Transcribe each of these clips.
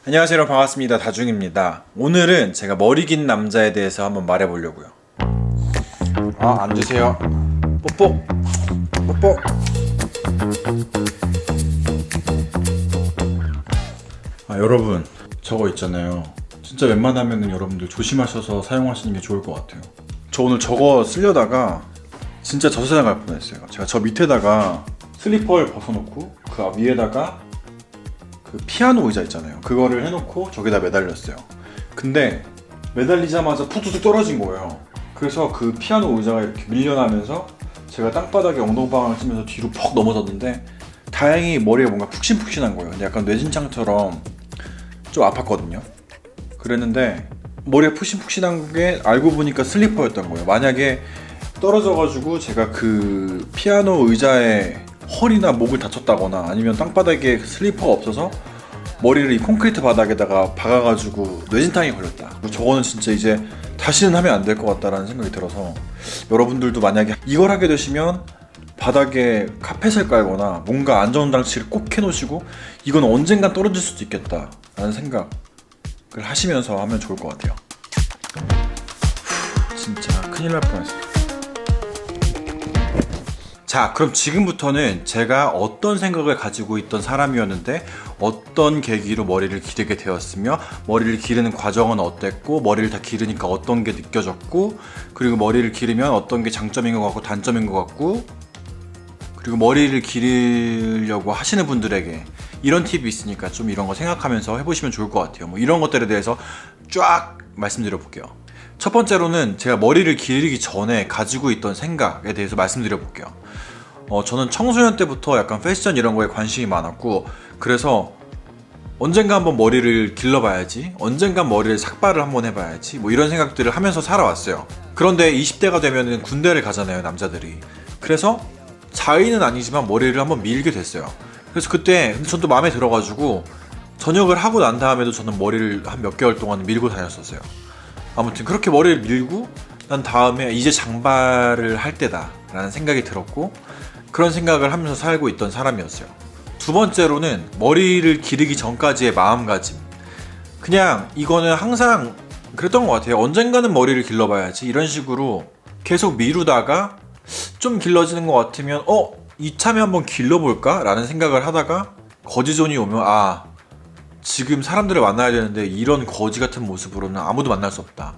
안녕하세요 여러분, 반갑습니다. 다중입니다. 오늘은 제가 머리 긴 남자에 대해서 한번 말해보려고요. 앉으세요. 뽀뽀 뽀뽀. 여러분, 저거 있잖아요. 진짜 웬만하면 여러분들 조심하셔서 사용하시는 게 좋을 것 같아요. 저 오늘 저거 쓰려다가 진짜 저 세상 갈 뻔했어요. 제가 저 밑에다가 슬리퍼를 벗어놓고 그 위에다가 그 피아노 의자 있잖아요. 그거를 해놓고 저기다 매달렸어요. 근데 매달리자마자 푹 떨어진 거예요. 그래서 그 피아노 의자가 이렇게 밀려나면서 제가 땅바닥에 엉덩방아를 치면서 뒤로 퍽 넘어졌는데, 다행히 머리가 뭔가 푹신푹신한 거예요. 근데 약간 뇌진창처럼 좀 아팠거든요. 그랬는데 머리가 푹신푹신한 게 알고 보니까 슬리퍼였던 거예요. 만약에 떨어져가지고 제가 그 피아노 의자에 허리나 목을 다쳤다거나 아니면 땅바닥에 슬리퍼가 없어서 머리를 이 콘크리트 바닥에다가 박아가지고 뇌진탕이 걸렸다. 저거는 진짜 이제 다시는 하면 안 될 것 같다라는 생각이 들어서, 여러분들도 만약에 이걸 하게 되시면 바닥에 카펫을 깔거나 뭔가 안전장치를 꼭 해놓으시고 이건 언젠간 떨어질 수도 있겠다라는 생각을 하시면서 하면 좋을 것 같아요. 진짜 큰일 날 뻔했어요. 자, 그럼 지금부터는 제가 어떤 생각을 가지고 있던 사람이었는데 어떤 계기로 머리를 기르게 되었으며, 머리를 기르는 과정은 어땠고, 머리를 다 기르니까 어떤 게 느껴졌고, 그리고 머리를 기르면 어떤 게 장점인 것 같고 단점인 것 같고, 그리고 머리를 기르려고 하시는 분들에게 이런 팁이 있으니까 좀 이런 거 생각하면서 해보시면 좋을 것 같아요. 뭐 이런 것들에 대해서 쫙 말씀드려 볼게요. 첫 번째로는 제가 머리를 기르기 전에 가지고 있던 생각에 대해서 말씀드려 볼게요. 저는 청소년 때부터 약간 패션 이런 거에 관심이 많았고, 그래서 언젠가 한번 머리를 길러봐야지, 언젠가 머리를 삭발을 한번 해봐야지, 뭐 이런 생각들을 하면서 살아왔어요. 그런데 20대가 되면 군대를 가잖아요, 남자들이. 그래서 자의는 아니지만 머리를 한번 밀게 됐어요. 그래서 그때 근데 저도 마음에 들어가지고 전역을 하고 난 다음에도 저는 머리를 한 몇 개월 동안 밀고 다녔었어요. 아무튼 그렇게 머리를 밀고 난 다음에 이제 장발을 할 때다 라는 생각이 들었고, 그런 생각을 하면서 살고 있던 사람이었어요. 두 번째로는 머리를 기르기 전까지의 마음가짐. 그냥 이거는 항상 그랬던 것 같아요. 언젠가는 머리를 길러봐야지, 이런 식으로 계속 미루다가 좀 길러지는 것 같으면 이참에 한번 길러볼까? 라는 생각을 하다가 거지존이 오면 지금 사람들을 만나야 되는데 이런 거지 같은 모습으로는 아무도 만날 수 없다.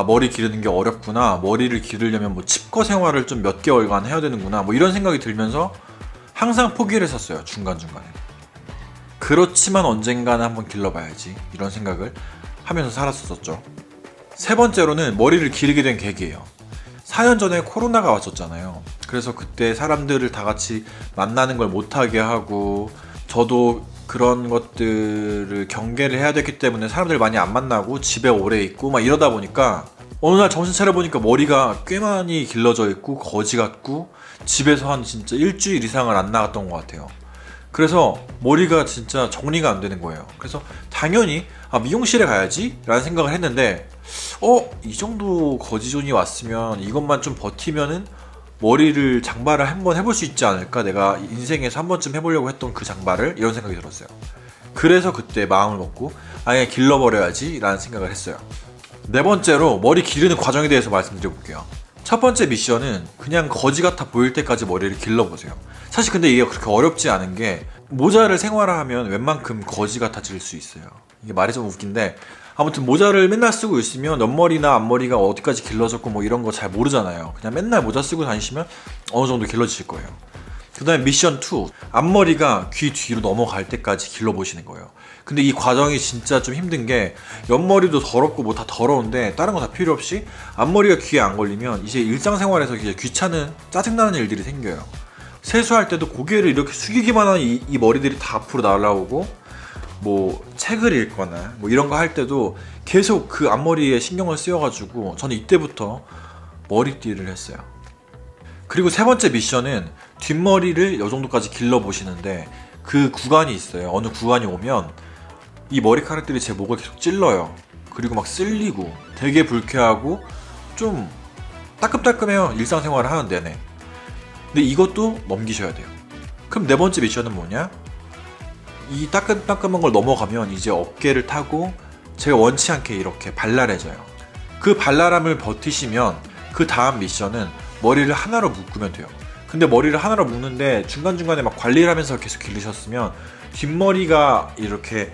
머리 기르는 게 어렵구나. 머리를 기르려면 뭐 칩거 생활을 좀 몇 개월간 해야 되는구나. 뭐 이런 생각이 들면서 항상 포기를 했었어요, 중간중간에. 그렇지만 언젠가는 한번 길러봐야지, 이런 생각을 하면서 살았었죠. 세 번째로는 머리를 기르게 된 계기예요. 4년 전에 코로나가 왔었잖아요. 그래서 그때 사람들을 다 같이 만나는 걸 못하게 하고, 저도 그런 것들을 경계를 해야 됐기 때문에 사람들 많이 안 만나고 집에 오래 있고 막 이러다 보니까 어느 날 정신 차려보니까 머리가 꽤 많이 길러져 있고 거지 같고, 집에서 한 진짜 일주일 이상을 안 나갔던 것 같아요. 그래서 머리가 진짜 정리가 안 되는 거예요. 그래서 당연히 미용실에 가야지 라는 생각을 했는데, 이 정도 거지존이 왔으면 이것만 좀 버티면은 머리를 장발을 한번 해볼 수 있지 않을까, 내가 인생에서 한 번쯤 해보려고 했던 그 장발을, 이런 생각이 들었어요. 그래서 그때 마음을 먹고 아예 길러버려야지 라는 생각을 했어요. 네 번째로 머리 기르는 과정에 대해서 말씀드려볼게요. 첫 번째 미션은 그냥 거지 같아 보일 때까지 머리를 길러보세요. 사실 근데 이게 그렇게 어렵지 않은 게, 모자를 생활화하면 웬만큼 거지 같아질 수 있어요. 이게 말이 좀 웃긴데, 아무튼 모자를 맨날 쓰고 있으면 옆머리나 앞머리가 어디까지 길러졌고 뭐 이런 거 잘 모르잖아요. 그냥 맨날 모자 쓰고 다니시면 어느 정도 길러지실 거예요. 그 다음에 미션 2, 앞머리가 귀 뒤로 넘어갈 때까지 길러보시는 거예요. 근데 이 과정이 진짜 좀 힘든 게, 옆머리도 더럽고 뭐 다 더러운데 다른 거 다 필요 없이 앞머리가 귀에 안 걸리면 이제 일상생활에서 이제 귀찮은, 짜증나는 일들이 생겨요. 세수할 때도 고개를 이렇게 숙이기만 하면 이 머리들이 다 앞으로 날아오고, 뭐 책을 읽거나 뭐 이런 거 할 때도 계속 그 앞머리에 신경을 쓰여가지고 저는 이때부터 머리띠를 했어요. 그리고 세 번째 미션은 뒷머리를 이 정도까지 길러보시는데, 그 구간이 있어요. 어느 구간이 오면 이 머리카락들이 제 목을 계속 찔러요. 그리고 막 쓸리고 되게 불쾌하고 좀 따끔따끔해요, 일상생활을 하는 내내. 근데 이것도 넘기셔야 돼요. 그럼 네 번째 미션은 뭐냐? 이 따끔따끔한 걸 넘어가면 이제 어깨를 타고 제가 원치 않게 이렇게 발랄해져요. 그 발랄함을 버티시면 그 다음 미션은 머리를 하나로 묶으면 돼요. 근데 머리를 하나로 묶는데 중간중간에 막 관리를 하면서 계속 기르셨으면 뒷머리가 이렇게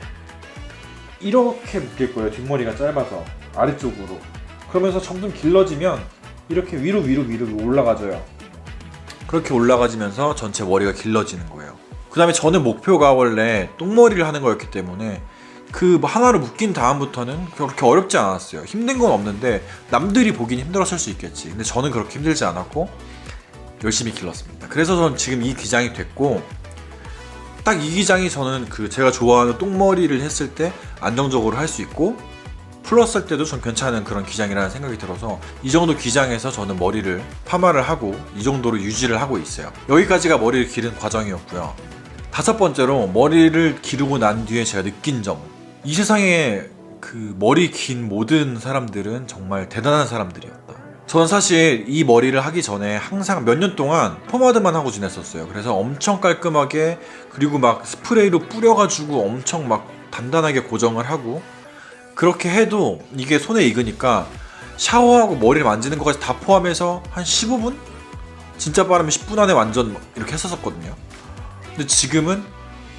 묶일 거예요. 뒷머리가 짧아서 아래쪽으로. 그러면서 점점 길러지면 이렇게 위로 올라가져요. 그렇게 올라가지면서 전체 머리가 길러지는 거예요. 그 다음에 저는 목표가 원래 똥머리를 하는 거였기 때문에 그 하나로 묶인 다음부터는 그렇게 어렵지 않았어요. 힘든 건 없는데 남들이 보긴 힘들었을 수 있겠지. 근데 저는 그렇게 힘들지 않았고 열심히 길렀습니다. 그래서 저는 지금 이 기장이 됐고, 딱 이 기장이 저는 그 제가 좋아하는 똥머리를 했을 때 안정적으로 할 수 있고 플러스 할 때도 좀 괜찮은 그런 기장이라는 생각이 들어서 이 정도 기장에서 저는 머리를 파마를 하고 이 정도로 유지를 하고 있어요. 여기까지가 머리를 기른 과정이었고요. 다섯 번째로 머리를 기르고 난 뒤에 제가 느낀 점. 이 세상에 그 머리 긴 모든 사람들은 정말 대단한 사람들이었다. 저는 사실 이 머리를 하기 전에 항상 몇 년 동안 포마드만 하고 지냈었어요. 그래서 엄청 깔끔하게, 그리고 막 스프레이로 뿌려가지고 엄청 막 단단하게 고정을 하고, 그렇게 해도 이게 손에 익으니까 샤워하고 머리를 만지는 것까지 다 포함해서 한 15분? 진짜 빠르면 10분 안에 완전 이렇게 했었거든요. 근데 지금은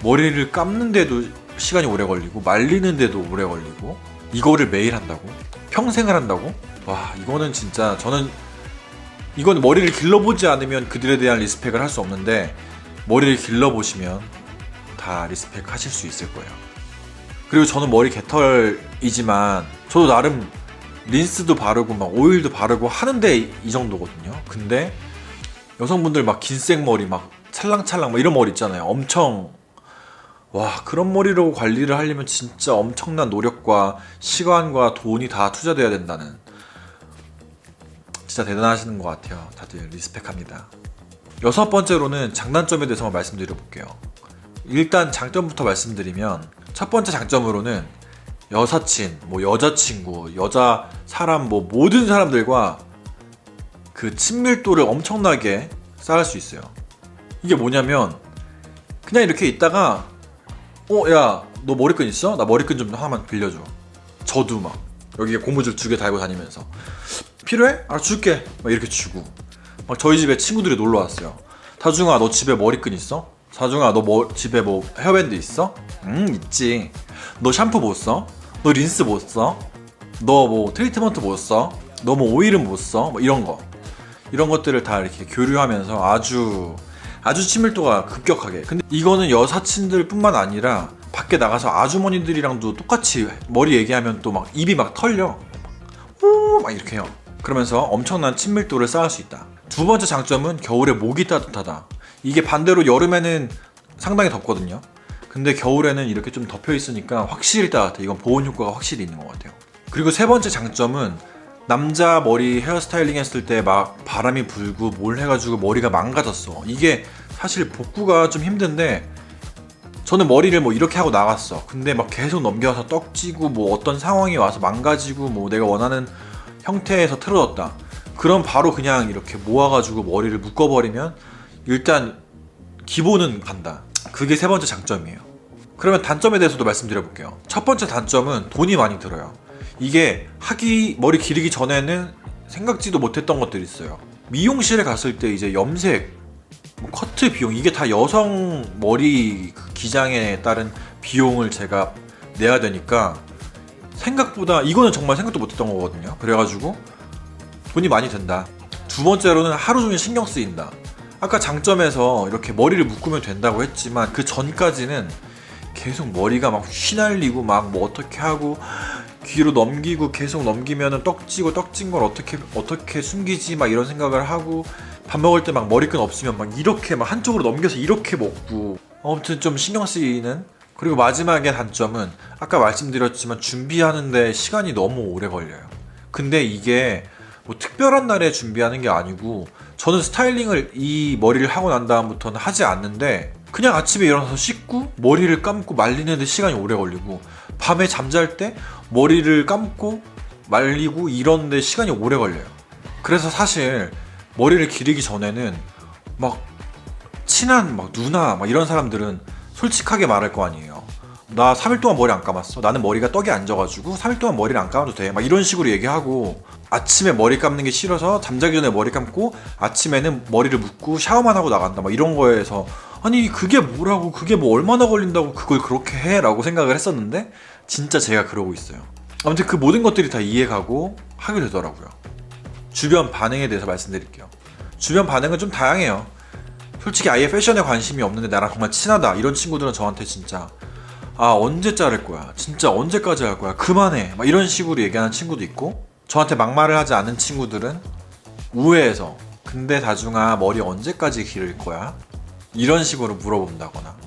머리를 감는데도 시간이 오래 걸리고 말리는데도 오래 걸리고, 이거를 매일 한다고? 평생을 한다고? 와, 이거는 진짜 이건 머리를 길러보지 않으면 그들에 대한 리스펙을 할 수 없는데 머리를 길러보시면 다 리스펙 하실 수 있을 거예요. 그리고 저는 머리 개털이지만 저도 나름 린스도 바르고 막 오일도 바르고 하는데 이 정도거든요. 근데 여성분들 막 긴 생머리 막 찰랑찰랑 막 이런 머리 있잖아요. 엄청, 와, 그런 머리로 관리를 하려면 진짜 엄청난 노력과 시간과 돈이 다 투자돼야 된다는, 진짜 대단하시는 것 같아요. 다들 리스펙합니다. 여섯 번째로는 장단점에 대해서 말씀드려 볼게요. 일단 장점부터 말씀드리면, 첫 번째 장점으로는 여사친, 뭐 여자친구, 여자 사람, 뭐 모든 사람들과 그 친밀도를 엄청나게 쌓을 수 있어요. 이게 뭐냐면 그냥 이렇게 있다가 야, 너 머리끈 있어? 나 머리끈 좀 하나만 빌려줘. 저도 막 여기에 고무줄 2개 달고 다니면서 필요해? 알아, 줄게. 막 이렇게 주고. 막 저희 집에 친구들이 놀러 왔어요. 다중아, 너 집에 머리끈 있어? 사중아, 너 집에 뭐 헤어밴드 있어? 있지. 너 샴푸 못 써? 너 린스 못 써? 너 뭐 트리트먼트 못 써? 너 뭐 오일은 못 써? 뭐 이런 것들을 다 이렇게 교류하면서 아주 친밀도가 급격하게. 근데 이거는 여사친들 뿐만 아니라 밖에 나가서 아주머니들이랑도 똑같이 머리 얘기하면 또 막 입이 막 털려. 막 이렇게 해요. 그러면서 엄청난 친밀도를 쌓을 수 있다. 두 번째 장점은 겨울에 목이 따뜻하다. 이게 반대로 여름에는 상당히 덥거든요. 근데 겨울에는 이렇게 좀 덮여 있으니까 확실히 따뜻해. 이건 보온 효과가 확실히 있는 것 같아요. 그리고 세 번째 장점은 남자 머리 헤어스타일링 했을 때 막 바람이 불고 뭘 해가지고 머리가 망가졌어. 이게 사실 복구가 좀 힘든데, 저는 머리를 뭐 이렇게 하고 나갔어. 근데 막 계속 넘겨서 떡지고 뭐 어떤 상황이 와서 망가지고 뭐 내가 원하는 형태에서 틀어졌다. 그럼 바로 그냥 이렇게 모아가지고 머리를 묶어버리면 일단 기본은 간다. 그게 세 번째 장점이에요. 그러면 단점에 대해서도 말씀드려볼게요. 첫 번째 단점은 돈이 많이 들어요. 이게 머리 기르기 전에는 생각지도 못했던 것들이 있어요. 미용실에 갔을 때 이제 염색, 뭐 커트 비용, 이게 다 여성 머리 기장에 따른 비용을 제가 내야 되니까 생각보다 이거는 정말 생각도 못했던 거거든요. 그래가지고 돈이 많이 든다. 두 번째로는 하루 종일 신경 쓰인다. 아까 장점에서 이렇게 머리를 묶으면 된다고 했지만 그 전까지는 계속 머리가 막 휘날리고 막 뭐 어떻게 하고 귀로 넘기고 계속 넘기면은 떡지고 떡진 걸 어떻게 숨기지 막 이런 생각을 하고, 밥 먹을 때 막 머리끈 없으면 막 이렇게 막 한쪽으로 넘겨서 이렇게 먹고, 아무튼 좀 신경 쓰이는. 그리고 마지막에 단점은 아까 말씀드렸지만 준비하는데 시간이 너무 오래 걸려요. 근데 이게 뭐 특별한 날에 준비하는 게 아니고, 저는 스타일링을 이 머리를 하고 난 다음부터는 하지 않는데 그냥 아침에 일어나서 씻고 머리를 감고 말리는데 시간이 오래 걸리고, 밤에 잠잘 때 머리를 감고 말리고 이러는데 시간이 오래 걸려요. 그래서 사실 머리를 기르기 전에는 막 친한 막 누나 막 이런 사람들은 솔직하게 말할 거 아니에요. 나 3일 동안 머리 안 감았어. 나는 머리가 떡이 안 져가지고 3일 동안 머리를 안 감아도 돼. 막 이런 식으로 얘기하고, 아침에 머리 감는 게 싫어서 잠자기 전에 머리 감고 아침에는 머리를 묶고 샤워만 하고 나간다. 막 이런 거에서 아니 그게 뭐라고, 그게 뭐 얼마나 걸린다고 그걸 그렇게 해? 라고 생각을 했었는데 진짜 제가 그러고 있어요. 아무튼 그 모든 것들이 다 이해가고 하게 되더라고요. 주변 반응에 대해서 말씀드릴게요. 주변 반응은 좀 다양해요. 솔직히 아예 패션에 관심이 없는데 나랑 정말 친하다 이런 친구들은 저한테 진짜 아 언제 자를 거야, 진짜 언제까지 할 거야, 그만해, 막 이런 식으로 얘기하는 친구도 있고, 저한테 막말을 하지 않은 친구들은 우회해서 근데 다중아 머리 언제까지 기를 거야? 이런 식으로 물어본다거나,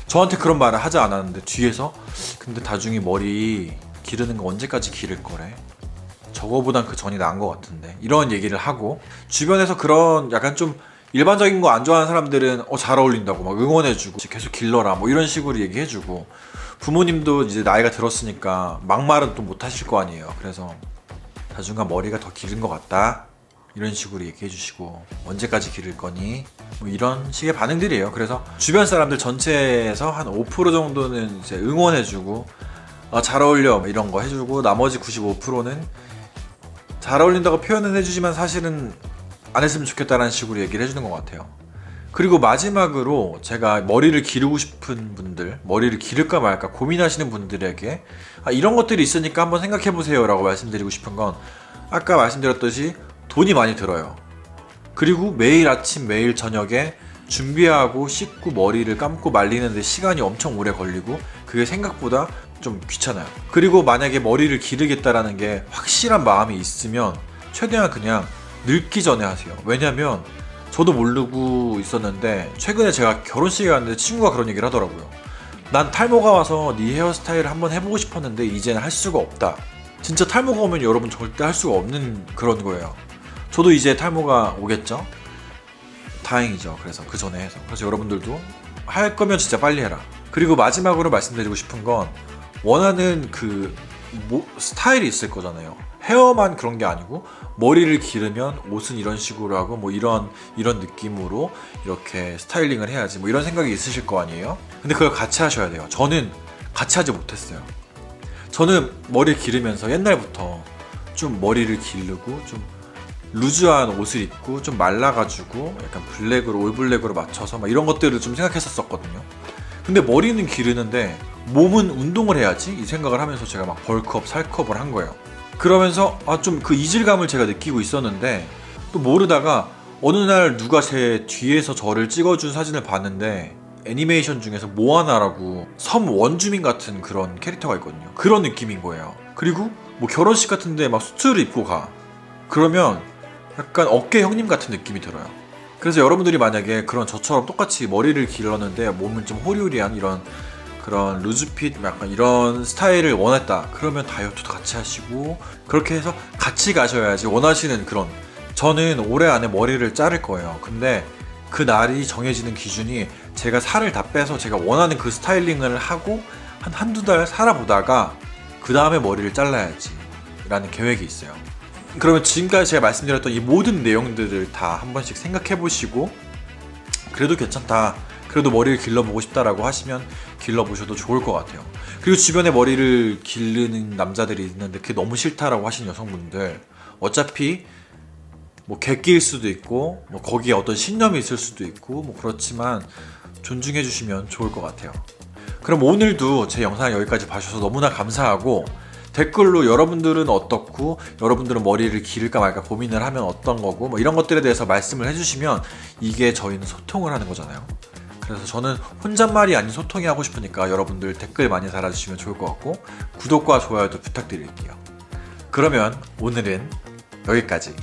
저한테 그런 말을 하지 않았는데 뒤에서 근데 다중이 머리 기르는 거 언제까지 기를 거래? 저거보단 그 전이 나은 것 같은데, 이런 얘기를 하고, 주변에서 그런 약간 좀 일반적인 거 안 좋아하는 사람들은 잘 어울린다고 막 응원해주고 계속 길러라 뭐 이런 식으로 얘기해주고, 부모님도 이제 나이가 들었으니까 막말은 또 못 하실 거 아니에요. 그래서 다중아 머리가 더 기른 것 같다 이런 식으로 얘기해주시고, 언제까지 기를 거니 뭐 이런 식의 반응들이에요. 그래서 주변 사람들 전체에서 한 5% 정도는 이제 응원해주고 잘 어울려 이런 거 해주고, 나머지 95%는 잘 어울린다고 표현은 해주지만 사실은 안 했으면 좋겠다라는 식으로 얘기를 해주는 것 같아요. 그리고 마지막으로 제가 머리를 기르고 싶은 분들, 머리를 기를까 말까 고민하시는 분들에게 이런 것들이 있으니까 한번 생각해보세요 라고 말씀드리고 싶은 건, 아까 말씀드렸듯이 돈이 많이 들어요. 그리고 매일 아침 매일 저녁에 준비하고 씻고 머리를 감고 말리는데 시간이 엄청 오래 걸리고, 그게 생각보다 좀 귀찮아요. 그리고 만약에 머리를 기르겠다라는 게 확실한 마음이 있으면 최대한 그냥 늙기 전에 하세요. 왜냐면 저도 모르고 있었는데 최근에 제가 결혼식에 갔는데 친구가 그런 얘기를 하더라고요. 난 탈모가 와서 네 헤어스타일을 한번 해보고 싶었는데 이제는 할 수가 없다. 진짜 탈모가 오면 여러분 절대 할 수가 없는 그런 거예요. 저도 이제 탈모가 오겠죠? 다행이죠. 그래서 그 전에 해서. 그래서 여러분들도 할 거면 진짜 빨리 해라. 그리고 마지막으로 말씀드리고 싶은 건, 원하는 그 스타일이 있을 거잖아요. 헤어만 그런 게 아니고 머리를 기르면 옷은 이런 식으로 하고 뭐 이런 느낌으로 이렇게 스타일링을 해야지 뭐 이런 생각이 있으실 거 아니에요. 근데 그걸 같이 하셔야 돼요. 저는 같이 하지 못했어요. 저는 머리를 기르면서 옛날부터 좀 머리를 기르고 좀 루즈한 옷을 입고 좀 말라가지고 약간 블랙으로, 올블랙으로 맞춰서 막 이런 것들을 좀 생각했었거든요. 근데 머리는 기르는데 몸은 운동을 해야지 이 생각을 하면서 제가 막 벌크업, 살크업을 한 거예요. 그러면서 좀 그 이질감을 제가 느끼고 있었는데, 또 모르다가 어느 날 누가 제 뒤에서 저를 찍어준 사진을 봤는데 애니메이션 중에서 모아나라고 섬 원주민 같은 그런 캐릭터가 있거든요. 그런 느낌인 거예요. 그리고 뭐 결혼식 같은데 막 수트를 입고 가. 그러면 약간 어깨 형님 같은 느낌이 들어요. 그래서 여러분들이 만약에 그런 저처럼 똑같이 머리를 길렀는데 몸은 좀 호리호리한 이런 그런 루즈핏 약간 이런 스타일을 원했다, 그러면 다이어트도 같이 하시고 그렇게 해서 같이 가셔야지 원하시는 그런. 저는 올해 안에 머리를 자를 거예요. 근데 그 날이 정해지는 기준이 제가 살을 다 빼서 제가 원하는 그 스타일링을 하고 한두 달 살아보다가 그 다음에 머리를 잘라야지 라는 계획이 있어요. 그러면 지금까지 제가 말씀드렸던 이 모든 내용들을 다 한 번씩 생각해 보시고, 그래도 괜찮다, 그래도 머리를 길러보고 싶다라고 하시면 길러보셔도 좋을 것 같아요. 그리고 주변에 머리를 기르는 남자들이 있는데 그게 너무 싫다라고 하시는 여성분들, 어차피 뭐 객기일 수도 있고 뭐 거기에 어떤 신념이 있을 수도 있고 뭐 그렇지만 존중해 주시면 좋을 것 같아요. 그럼 오늘도 제 영상 여기까지 봐주셔서 너무나 감사하고, 댓글로 여러분들은 어떻고, 여러분들은 머리를 기를까 말까 고민을 하면 어떤 거고 뭐 이런 것들에 대해서 말씀을 해주시면 이게 저희는 소통을 하는 거잖아요. 그래서 저는 혼잣말이 아닌 소통이 하고 싶으니까 여러분들 댓글 많이 달아주시면 좋을 것 같고, 구독과 좋아요도 부탁드릴게요. 그러면 오늘은 여기까지.